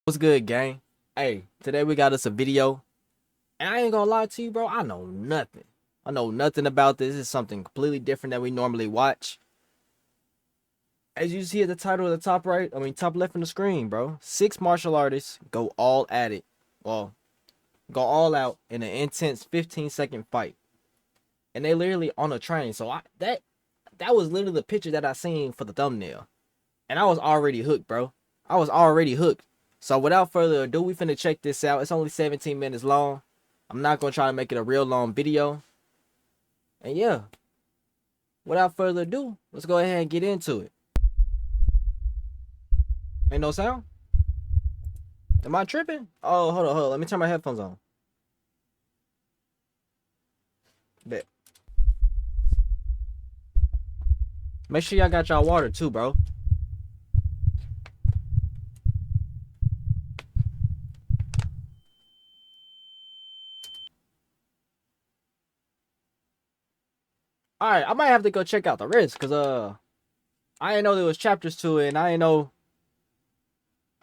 What's good, gang? Hey, today we got us a video, and I ain't gonna lie to you, bro. I know nothing. I know nothing about this. It's something completely different that we normally watch. As you see at the title of the top right, top left on the screen, bro. 6 martial artists go all at it. Well, go all out in an intense 15-second fight, and they literally on a train. So that was literally the picture that I seen for the thumbnail, and I was already hooked, bro. I was already hooked. So without further ado, we finna check this out. It's only 17 minutes long. I'm not gonna try to make it a real long video. And yeah, without further ado, let's go ahead and get into it. Ain't no sound? Am I tripping? Oh, hold on. Let me turn my headphones on. Bet. Make sure y'all got y'all water too, bro. Alright, I might have to go check out the rest, cause I didn't know there was chapters to it, and I don't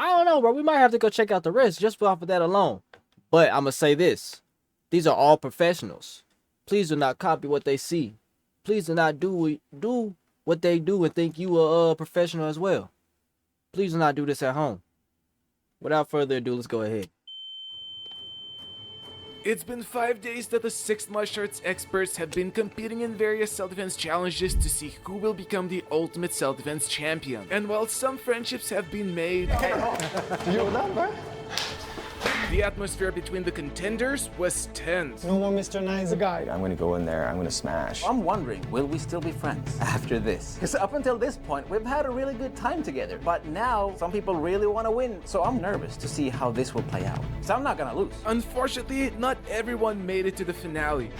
know, bro. We might have to go check out the rest just off of that alone. But I'm gonna say this. These are all professionals. Please do not copy what they see. Please do not do what they do and think you are a professional as well. Please do not do this at home. Without further ado, let's go ahead. It's been 5 days that the 6 martial arts experts have been competing in various self-defense challenges to see who will become the ultimate self-defense champion. And while some friendships have been made, You done, bro? the atmosphere between the contenders was tense. No more Mr. Nice Guy. I'm gonna go in there, I'm gonna smash. I'm wondering, will we still be friends after this? Because up until this point, we've had a really good time together. But now, some people really want to win. So I'm nervous to see how this will play out. So I'm not gonna lose. Unfortunately, not everyone made it to the finale.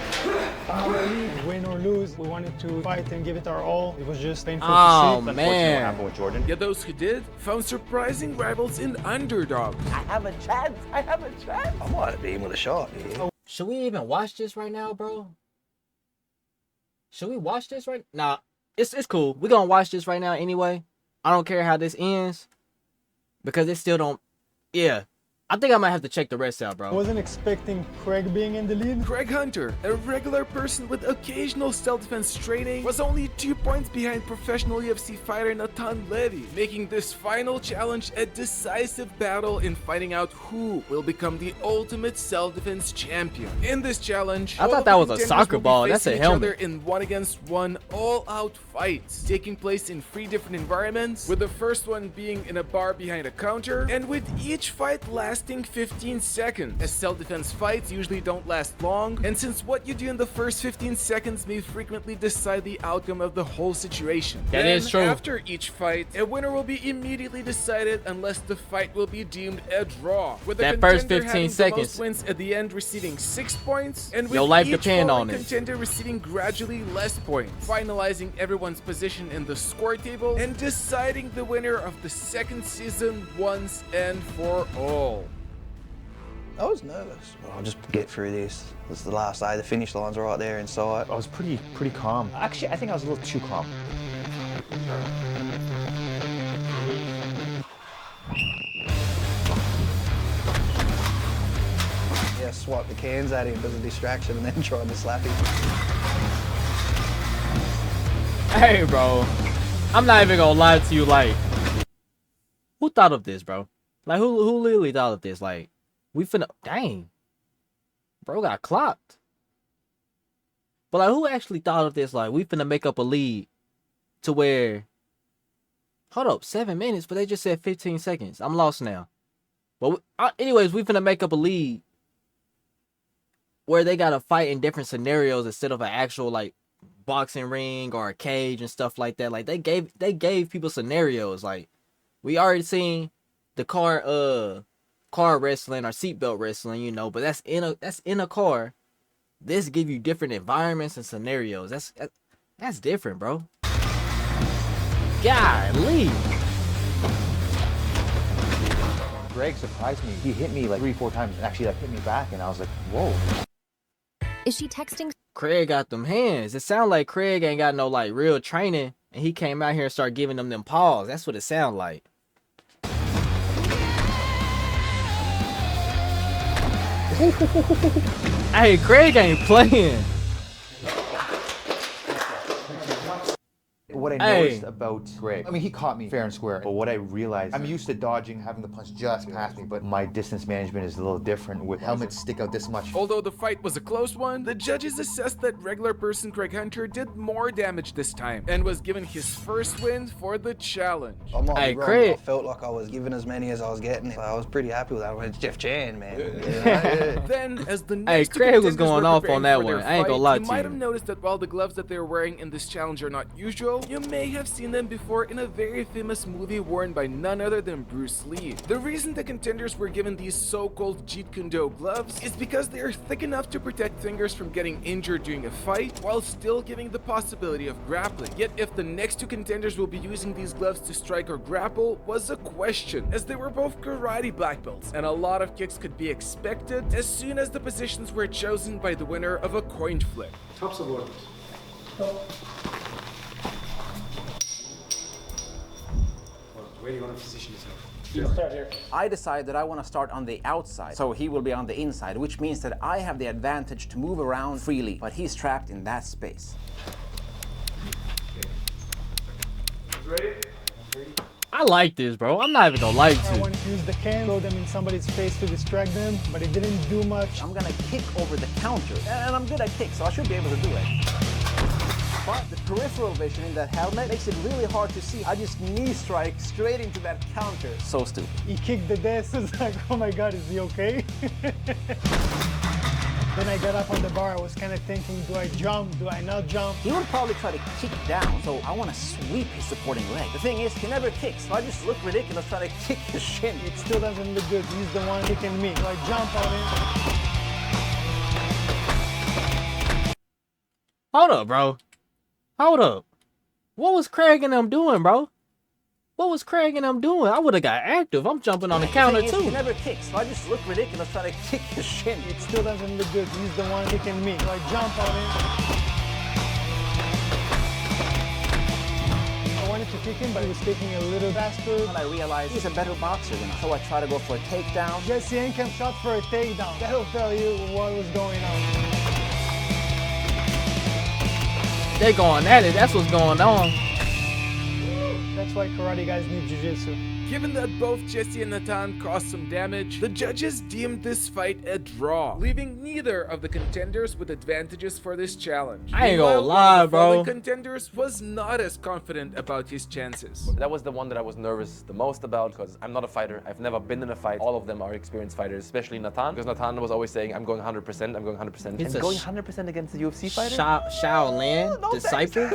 Finally, win or lose, we wanted to fight and give it our all. It was just painful Oh, to see. man. With Jordan. Yet those who did found surprising rivals in underdogs. I have a chance. I have a chance. I might have been with a shot here. Should we even watch this right now, bro? Should we watch this right? Nah, it's cool. We're gonna watch this right now anyway. I don't care how this ends, because it still don't. Yeah, I think I might have to check the rest out, I bro. wasn't expecting Craig being in the lead. Craig Hunter, a regular person with occasional self-defense training, was only 2 points behind professional UFC fighter Nathan Levy, making this final challenge a decisive battle in finding out who will become the ultimate self-defense champion. In this challenge, I thought all of that the was a contenders soccer will be ball. That's a facing each helmet. other in 1-against-1 all-out fights, taking place in 3 different environments, with the first one being in a bar behind a counter, and with each fight lasting 15 seconds, as self-defense fights usually don't last long, and since what you do in the first 15 seconds may frequently decide the outcome of the whole situation. That is true. After each fight, a winner will be immediately decided unless the fight will be deemed a draw, with the That first contender 15 having the seconds. most wins at the end receiving 6 points, and with Your life each depend following on it. contender receiving gradually less points, finalizing everyone's position in the score table and deciding the winner of the second season once and for all. I was nervous. I'll just get through this. This is the last day. The finish line's right there in sight. I was pretty calm. Actually, I think I was a little too calm. Yeah, swiped the cans at him as a distraction and then tried to slap him. Hey, bro. I'm not even gonna lie to you. Like, who thought of this, bro? Like, who literally thought of this? Like, we finna. Dang. Bro got clocked. But, like, who actually thought of this? Like, we finna make up a lead to where. Hold up, 7 minutes, but they just said 15 seconds. I'm lost now. But, anyways, we finna make up a lead where they gotta fight in different scenarios instead of an actual, like, boxing ring or a cage and stuff like that. Like, they gave people scenarios. Like, we already seen the car wrestling or seatbelt wrestling, you know, but that's in a car. This give you different environments and scenarios. That's different, bro. Golly. Greg surprised me. He hit me like 3-4 times and actually like hit me back, and I was like, whoa. Is she texting? Craig got them hands. It sound like Craig ain't got no like real training, and he came out here and started giving them paws. That's what it sound like. Hey, Craig ain't playing. What I Hey. noticed about Greg, I mean, he caught me fair and square, but what I realized, I'm used to dodging, having the punch just past me, but my distance management is a little different with helmets stick out this much. Although the fight was a close one, the judges assessed that regular person Craig Hunter did more damage this time and was given his first win for the challenge. I'm not Hey, wrong, Craig. I felt like I was giving as many as I was getting. I was pretty happy with that one. It's Jeff Chan, man. Then, as the Hey, next two Craig was contenders going were off preparing on that for their one. I ain't gonna fight, lie you to might you. have noticed that while the gloves that they're wearing in this challenge are not usual, you may have seen them before in a very famous movie worn by none other than Bruce Lee. The reason the contenders were given these so-called Jeet Kune Do gloves is because they are thick enough to protect fingers from getting injured during a fight while still giving the possibility of grappling. Yet if the next two contenders will be using these gloves to strike or grapple was a question, as they were both karate black belts and a lot of kicks could be expected as soon as the positions were chosen by the winner of a coin flip. Top support. Where do you want to position yourself? You start here. I decide that I want to start on the outside, so he will be on the inside, which means that I have the advantage to move around freely, but he's trapped in that space. Ready? I like this, bro. I'm not even gonna lie I to you. wanted to use the can, throw them in somebody's face to distract them, but it didn't do much. I'm gonna kick over the counter, and I'm good at kicks, so I should be able to do it. But the peripheral vision in that helmet makes it really hard to see. I just knee strike straight into that counter. So stupid. He kicked the desk. I was like, oh my God, is he okay? Then I got up on the bar. I was kind of thinking, do I jump? Do I not jump? He would probably try to kick down, so I want to sweep his supporting leg. The thing is, he never kicks, so I just look ridiculous trying to kick his shin. It still doesn't look good. He's the one kicking me. So I jump on him. Hold up, bro. Hold up. What was Craig and them doing, bro? What was Craig and them doing? I would have got active. I'm jumping on the counter thing is, too. he never kicks, so I just look ridiculous trying to kick his shin. It still doesn't look good. He's the one kicking me. So I jump on him. I wanted to kick him, but he was kicking a little faster. And I realized he's a better boxer than I, so I try to go for a takedown. Jesse Ankam shot for a takedown. That'll tell you what was going on. They going at it. That's what's going on. That's why karate guys need jiu-jitsu. Given that both Jesse and Nathan caused some damage, the judges deemed this fight a draw, leaving neither of the contenders with advantages for this challenge. I ain't gonna Meanwhile, one lie, of the following bro. contenders was not as confident about his chances. That was the one that I was nervous the most about because I'm not a fighter. I've never been in a fight. All of them are experienced fighters, especially Nathan, because Nathan was always saying, I'm going 100%, I'm going 100%. It's And a going 100% against a UFC fighter? Shaolin disciple.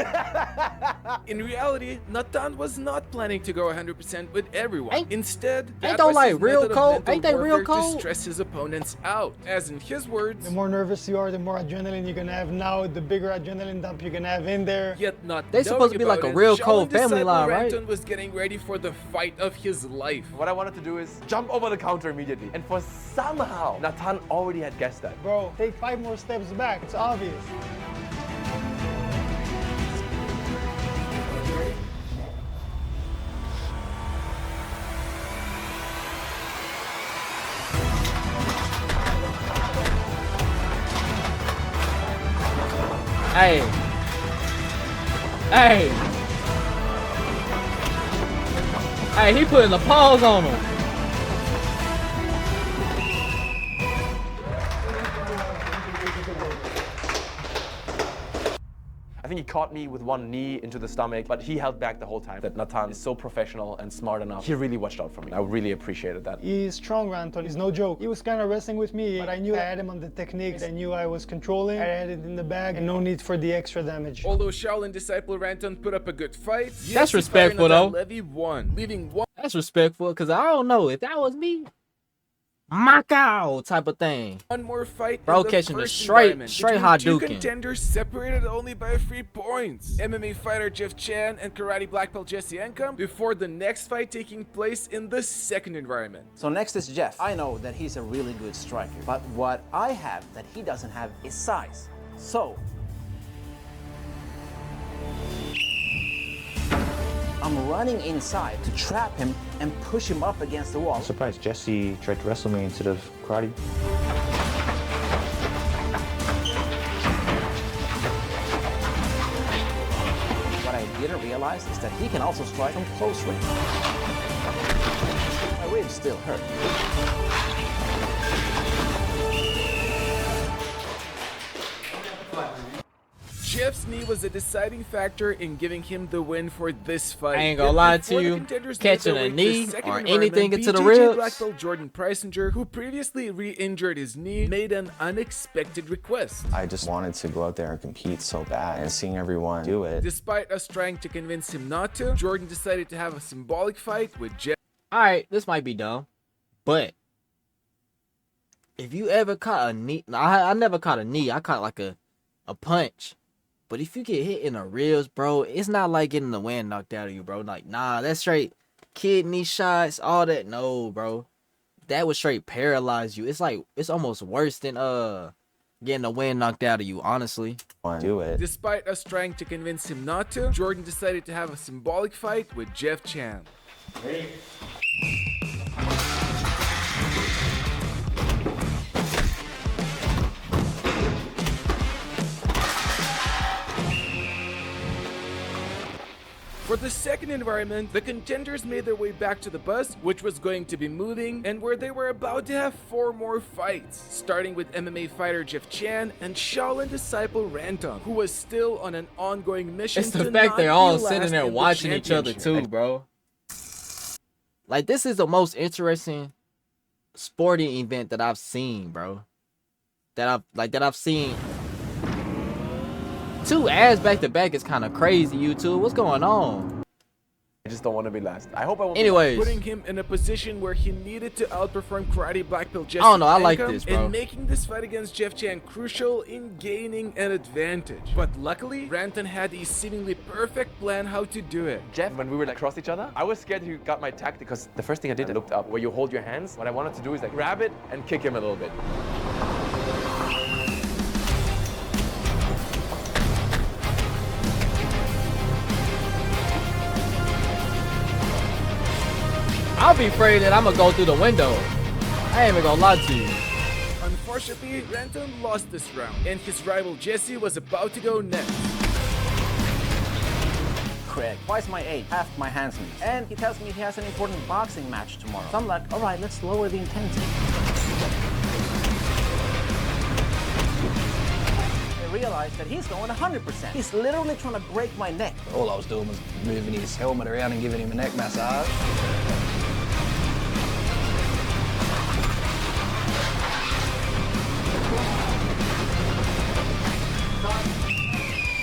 In reality, Nathan was not planning to go 100% with everyone. Ain't- Instead, ain't that those was like his real method of cold? mental Ain't they real warfare cold? to stress his opponents out. As in his words, The more nervous you are, the more adrenaline you're gonna have now, the bigger adrenaline dump you're gonna have in there. yet not They supposed to be like a real cold family line, right? Ranton was getting ready for the fight of his life. What I wanted to do is jump over the counter immediately. And for somehow, Nathan already had guessed that. Bro, take 5 more steps back. It's obvious. Hey. Hey. Hey, he putting the paws on him. I think he caught me with one knee into the stomach, but he held back the whole time. That Nathan is so professional and smart enough. He really watched out for me. I really appreciated that. He's strong, Ranton. He's no joke. He was kind of wrestling with me, but I knew I had him on the techniques. I knew I was controlling. I had it in the bag, and no need for the extra damage. Although Shaolin disciple Ranton put up a good fight, That's UFC respectful, fighter Nathan though. Levy won, leaving one That's respectful, cause I don't know if that was me. Macau type of thing. more fight. Bro in the catching the first straight environment between Hadouken. two contenders separated only by 3 points. MMA fighter Jeff Chan and karate black belt Jesse Ankam before the next fight taking place in the second environment. So next is Jeff. I know that he's a really good striker, but what I have that he doesn't have is size. So I'm running inside to trap him and push him up against the wall. I'm surprised Jesse tried to wrestle me instead of karate. realized is that he can also strike from close range. My ribs still hurt. Jeff's knee was a deciding factor in giving him the win for this fight. I ain't gonna lie to Before the you, contenders catching made their a way to knee the second or environment, anything into the BJJ ribs. Black belt Jordan Preisinger, who previously re-injured his knee, made an unexpected request. I just wanted to go out there and compete so bad, and seeing everyone do it. Despite us trying to convince him not to, Jordan decided to have a symbolic fight with Jeff. Alright, this might be dumb, but if you ever caught a knee, I never caught a knee, I caught like a punch. But if you get hit in the ribs, bro, it's not like getting the wind knocked out of you, bro. Like, nah, that's straight kidney shots, all that. No, bro. That would straight paralyze you. It's like, it's almost worse than getting the wind knocked out of you, honestly. Do it. Despite us trying to convince him not to, Jordan decided to have a symbolic fight with Jeff Chan. Ready? For the second environment, the contenders made their way back to the bus, which was going to be moving, and where they were about to have 4 more fights, starting with MMA fighter Jeff Chan and Shaolin disciple Ranton, who was still on an ongoing mission. It's the to fact not they're all be last sitting there in the watching each other championship. too, bro. Like, this is the most interesting sporting event that I've seen, bro. That I've seen. 2 ads back to back is kind of crazy, YouTube. What's going on? I just don't want to be last. I hope I won't be Anyways, Putting him in a position where he needed to outperform karate black belt Jesse I don't know, I like Ankam, this, bro. and making this fight against Jeff Chan crucial in gaining an advantage. But luckily, Ranton had a seemingly perfect plan how to do it. Jeff, when we were like across each other, I was scared he got my tactic because the first thing I did, I looked up where you hold your hands. What I wanted to do is like grab it and kick him a little bit. I'll be afraid that I'm gonna go through the window. I ain't even gonna lie to you. Unfortunately, Ranton lost this round, and his rival Jesse was about to go next. Craig, twice my age, half my handsome, and he tells me he has an important boxing match tomorrow. So I'm like, all right, let's lower the intensity. I realized that he's going 100%. He's literally trying to break my neck. All I was doing was moving his helmet around and giving him a neck massage.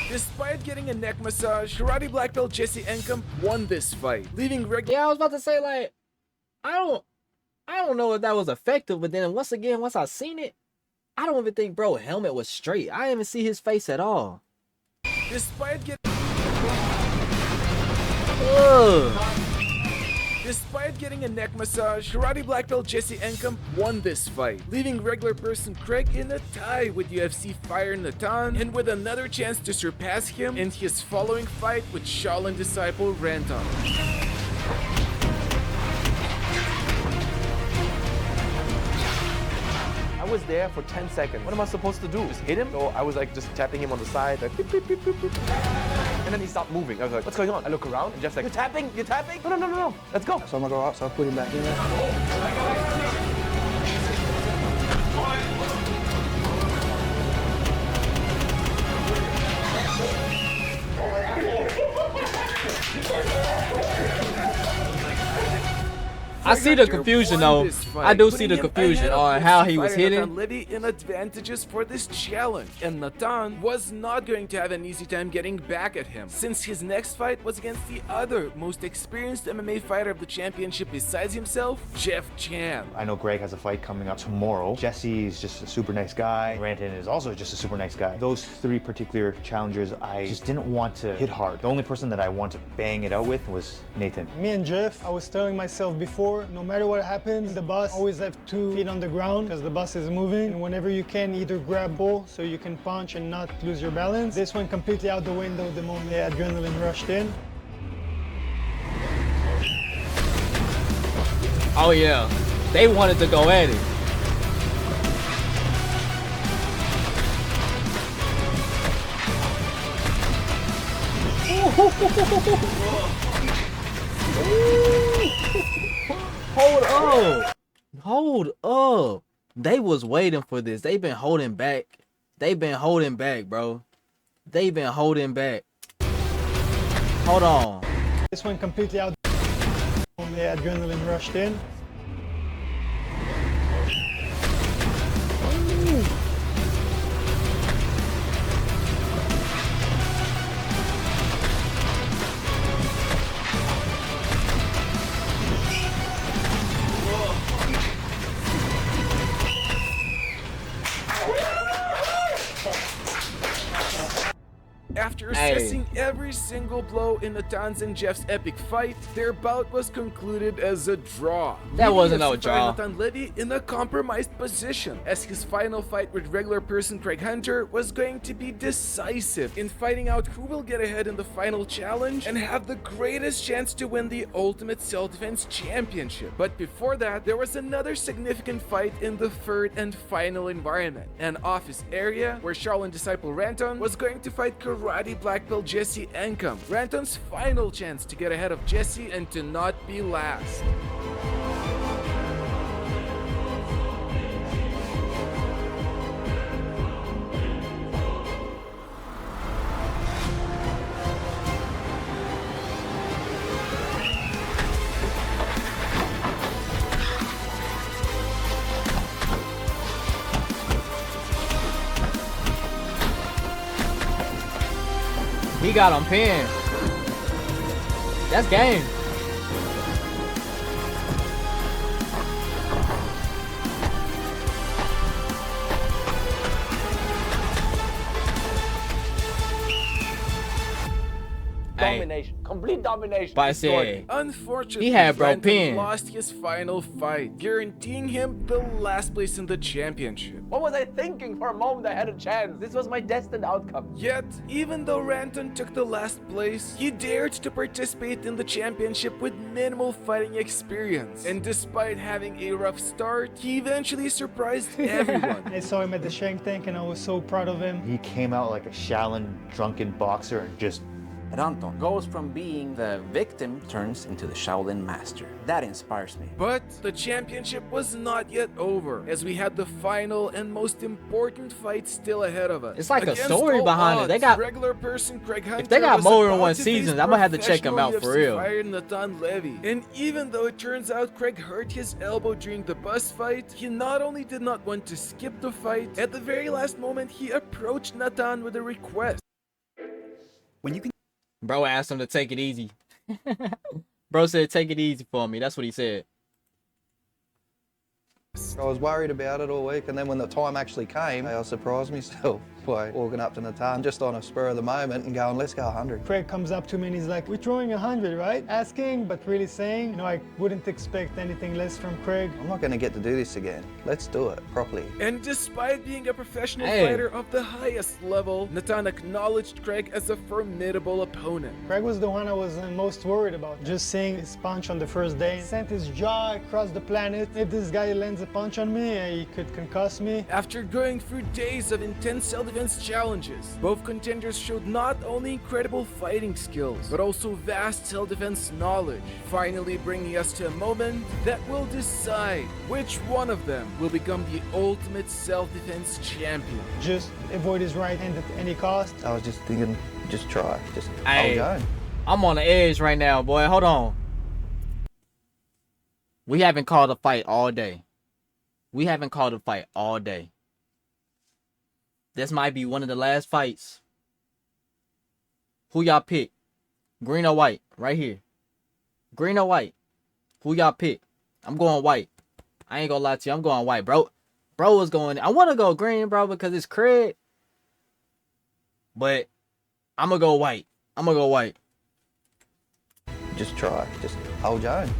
Despite getting a neck massage, karate black belt Jesse Ankam won this fight, leaving regular. Yeah, I was about to say, like, I don't know if that was effective, but then once I seen it, I don't even think bro helmet was straight. I didn't even see his face at all. Despite getting a neck massage, karate black belt Jesse Ankam won this fight, leaving regular person Craig in a tie with UFC fighter Natan, and with another chance to surpass him in his following fight with Shaolin disciple Ranton. I was there for 10 seconds. What am I supposed to do? Just hit him? So I was like just tapping him on the side, like beep, beep, beep, beep, beep. And then he stopped moving. I was like, what's going on? I look around and Jeff's like, you're tapping? You're tapping? No, no, no, no, no. Let's go. So I'm gonna go up, so I put him back in there. I see the confusion though. I do see the confusion on how he was hitting. Liddy in advantages for this challenge, and Natan was not going to have an easy time getting back at him, since his next fight was against the other most experienced MMA fighter of the championship besides himself, Jeff Chan. I know Greg has a fight coming up tomorrow. Jesse's just a super nice guy. Ranton is also just a super nice guy. Those 3 particular challengers, I just didn't want to hit hard. The only person that I wanted to bang it out with was Nathan. Me and Jeff, I was telling myself before, no matter what happens, the bus always have 2 feet on the ground because the bus is moving. And whenever you can, either grab bull so you can punch and not lose your balance. This went completely out the window the moment the adrenaline rushed in. Oh yeah, they wanted to go at it. Ooh. Hold up. Hold up. They was waiting for this. They've been holding back. They've been holding back, bro. They've been holding back. Hold on. This one completely out. The adrenaline rushed in. After assessing every single blow in Natan's and Jeff's epic fight, their bout was concluded as a draw. That wasn't no leaving draw. Natan Levy in a compromised position, as his final fight with regular person Craig Hunter was going to be decisive in finding out who will get ahead in the final challenge and have the greatest chance to win the Ultimate Self-Defense Championship. But before that, there was another significant fight in the third and final environment, an office area where Shaolin disciple Ranton was going to fight Karate black belt Jesse Encom. Ranton's final chance to get ahead of Jesse and to not be last. He got him pinned. That's game. Domination. Complete domination. But I said, Unfortunately, he had bro Ranton pinned. lost his final fight, guaranteeing him the last place in the championship. What was I thinking? For a moment I had a chance. This was my destined outcome. Yet, even though Ranton took the last place, he dared to participate in the championship with minimal fighting experience. And despite having a rough start, he eventually surprised everyone. I saw him at the Shank Tank and I was so proud of him. He came out like a Shaolin drunken boxer and just Ranton goes from being the victim turns into the Shaolin master. That inspires me. But the championship was not yet over, as we had the final and most important fight still ahead of us. It's like a Against story all behind it. They odds, got- regular person Craig Hunter if they got was more than about one to season, face I'm gonna have to check him out for professional real. UFC fighter Natan Levy. And even though it turns out Craig hurt his elbow during the bus fight, he not only did not want to skip the fight, at the very last moment he approached Natan with a request. Bro asked him to take it easy. Bro said, take it easy for me. That's what he said. I was worried about it all week, and then when the time actually came, I surprised myself by walking up to Natan just on a spur of the moment and going, let's go 100. Craig comes up to me and he's like, we're throwing 100, right? Asking, but really saying, you know, I wouldn't expect anything less from Craig. I'm not going to get to do this again. Let's do it properly. And despite being a professional Hey. fighter of the highest level, Natan acknowledged Craig as a formidable opponent. Craig was the one I was most worried about. Just seeing his punch on the first day, sent his jaw across the planet. If this guy lands a punch on me, he could concuss me. After going through days of intense self-defense challenges, both contenders showed not only incredible fighting skills, but also vast self-defense knowledge, finally bringing us to a moment that will decide which one of them will become the ultimate self-defense champion. Just avoid his right hand at any cost. I was just thinking, just try, just Hey. hold on. I'm on the edge right now, boy. Hold on. We haven't called a fight all day. We haven't called a fight all day. This might be one of the last fights. Who y'all pick? Green or white? Right here. Green or white? Who y'all pick? I'm going white. I ain't gonna lie to you. I'm going white, bro. Bro was going... I want to go green, bro, because it's Craig. But I'm going to go white. I'm going to go white. Just try, just hold your own.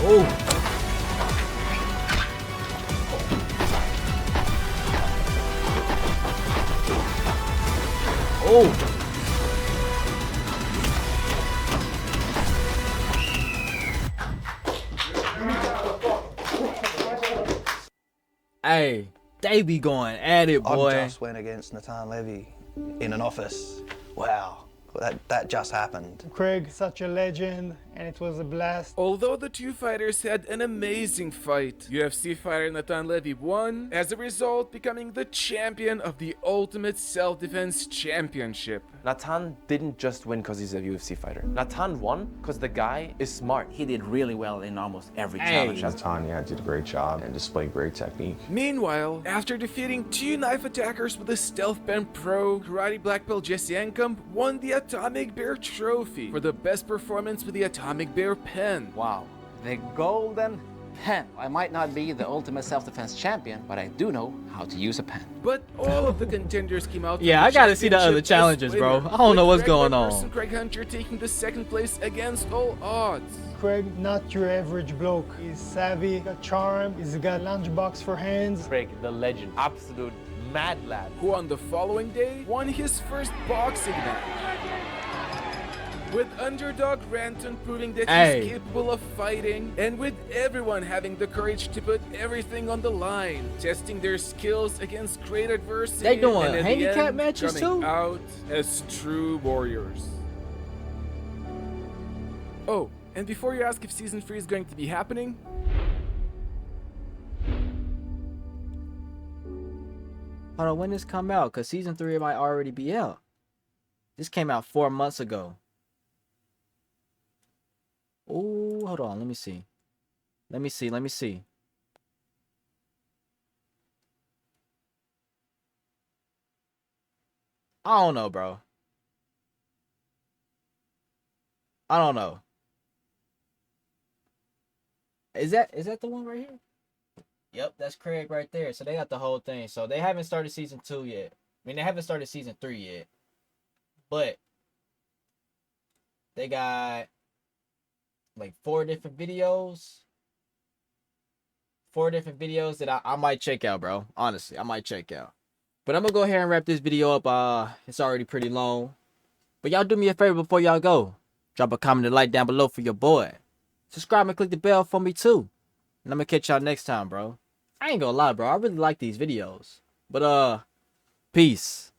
Oh. Oh. Hey, they be going at it, boy. I just went against Natan Levy in an office. Wow, that just happened. Craig, such a legend, and it was a blast. Although the two fighters had an amazing fight, UFC fighter Natan Levy won, as a result becoming the champion of the Ultimate Self-Defense Championship. Natan didn't just win because he's a UFC fighter. Natan won because the guy is smart. He did really well in almost every Hey. challenge. Natan, did a great job and displayed great technique. Meanwhile, after defeating two knife attackers with a Stealth Pen Pro, karate black belt Jesse Enkamp won the Atomic Bear Trophy for the best performance with the Atomic Bear Pen. Wow. The golden pen. I might not be the ultimate self-defense champion, but I do know how to use a pen. But all of the contenders came out. Yeah, from I gotta see the other championship as challenges, bro. winners, I don't know with what's going regular on. person Craig Hunter taking the second place against all odds. Craig, not your average bloke. He's savvy, got charm, he's got lunchbox for hands. Craig, the legend, absolute mad lad. Who on the following day won his first boxing match. With underdog Ranton proving that Hey. he's capable of fighting, and with everyone having the courage to put everything on the line, testing their skills against great adversity. They doing and at the handicap end, matches coming too? out as true warriors. Oh, and before you ask if season 3 is going to be happening, Hold on, when this come out? Cause season 3 might already be out. This came out 4 months ago. Oh, hold on. Let me see. Let me see. I don't know, bro. I don't know. Is that the one right here? Yep, that's Craig right there. So they got the whole thing. So they haven't started season 2 yet. I mean, they haven't started season 3 yet. But they got like 4 different videos. 4 different videos that I might check out, bro. Honestly, I might check out. But I'm gonna go ahead and wrap this video up. It's already pretty long. But y'all do me a favor before y'all go. Drop a comment and like down below for your boy. Subscribe and click the bell for me too. And I'm gonna catch y'all next time, bro. I ain't gonna lie, bro. I really like these videos. But peace.